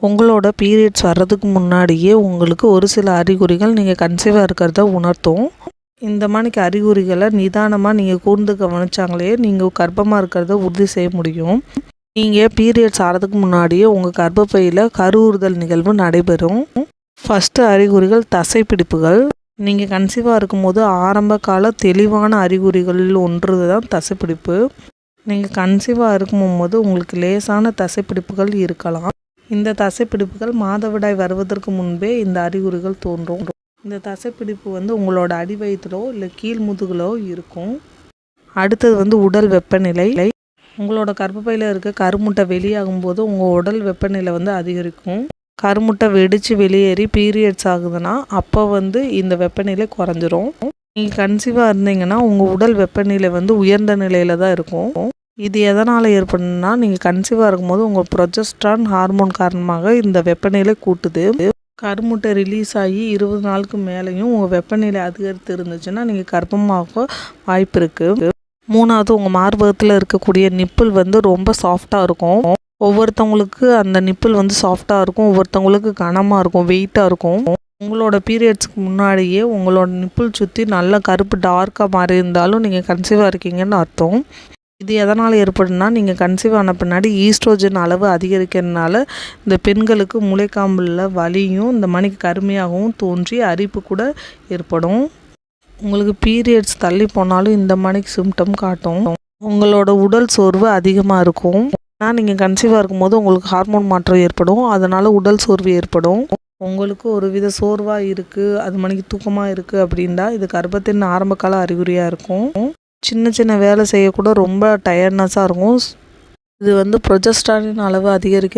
உங்களோட பீரியட்ஸ் வர்றதுக்கு முன்னாடியே உங்களுக்கு ஒரு சில அறிகுறிகள் நீங்கள் கன்சீவாக இருக்கிறத உணர்த்தும். இந்த மாதிரிக்கு அறிகுறிகளை நிதானமாக நீங்கள் கூர்ந்து கவனிச்சாங்களே நீங்கள் கர்ப்பமாக இருக்கிறத உறுதி செய்ய முடியும். நீங்கள் பீரியட்ஸ் ஆகிறதுக்கு முன்னாடியே உங்கள் கர்ப்பப்பையில் கருவுறுதல் நிகழ்வு நடைபெறும். ஃபஸ்ட்டு அறிகுறிகள் தசைப்பிடிப்புகள். நீங்கள் கன்சீவாக இருக்கும்போது ஆரம்ப கால தெளிவான அறிகுறிகளில் ஒன்று தான் தசைப்பிடிப்பு. நீங்கள் கன்சீவாக இருக்கும்போது உங்களுக்கு லேசான தசைப்பிடிப்புகள் இருக்கலாம். இந்த தசைப்பிடிப்புகள் மாதவிடாய் வருவதற்கு முன்பே இந்த அறிகுறிகள் தோன்றும். இந்த தசைப்பிடிப்பு உங்களோட அடிவயிற்றிலோ இல்லை கீழ் முதுகிலோ இருக்கும். அடுத்தது உடல் வெப்பநிலை. உங்களோட கர்ப்பப்பையில் இருக்க கருமுட்டை வெளியாகும் போது உங்கள் உடல் வெப்பநிலை அதிகரிக்கும். கருமுட்டை வெடித்து வெளியேறி பீரியட்ஸ் ஆகுதுன்னா அப்போ இந்த வெப்பநிலை குறைஞ்சிரும். நீங்கள் கன்சீவாக இருந்தீங்கன்னா உங்கள் உடல் வெப்பநிலை உயர்ந்த நிலையில் தான் இருக்கும். இது எதனால் ஏற்படுதுன்னா நீங்கள் கன்சீவாக இருக்கும்போது உங்கள் ப்ரொஜெஸ்ட்ரான் ஹார்மோன் காரணமாக இந்த வெப்பநிலை கூட்டுது. கருமுட்டை ரிலீஸ் ஆகி 20 நாளுக்கு மேலேயும் உங்கள் வெப்பநிலை அதிகரித்து இருந்துச்சுன்னா நீங்கள் கர்ப்பமாக வாய்ப்பு இருக்குது. மூணாவது, உங்கள் மார்பகத்தில் இருக்கக்கூடிய நிப்பிள் ரொம்ப சாஃப்டாக இருக்கும். ஒவ்வொருத்தவங்களுக்கு அந்த நிப்பிள் சாஃப்டாக இருக்கும், ஒவ்வொருத்தவங்களுக்கு கனமாக இருக்கும், வெயிட்டாக இருக்கும். உங்களோட பீரியட்ஸ்க்கு முன்னாடியே உங்களோட நிப்பிள் சுற்றி நல்ல கருப்பு டார்க்காக மாறி இருந்தாலும் நீங்கள் கன்சீவாக இருக்கீங்கன்னு அர்த்தம். இது எதனால் ஏற்படுதுன்னா நீங்கள் கன்சீவ் ஆன பின்னாடி ஈஸ்ட்ரோஜன் அளவு அதிகரிக்கிறதுனால இந்த பெண்களுக்கு முளைக்காம்பலில் வலியும் இந்த மணிக்கு கருமையாகவும் தோன்றி அரிப்பு கூட ஏற்படும். உங்களுக்கு பீரியட்ஸ் தள்ளி போனாலும் இந்த மணிக்கு சிம்டம் காட்டும். உங்களோட உடல் சோர்வு அதிகமாக இருக்கும். ஆனால் நீங்கள் கன்சீவாக இருக்கும்போது உங்களுக்கு ஹார்மோன் மாற்றம் ஏற்படும், அதனால் உடல் சோர்வு ஏற்படும். உங்களுக்கு ஒரு வித சோர்வாக இருக்குது, அது மணிக்கு தூக்கமாக இருக்குது அப்படின்னா இது கர்ப்பத்தின் ஆரம்பகால அறிகுறியாக இருக்கும். சின்ன சின்ன வேலை செய்யக்கூட ரொம்ப டயர்ட்னஸாக இருக்கும். இது ப்ரொஜெஸ்ட்ரானின் அளவு அதிகரிக்க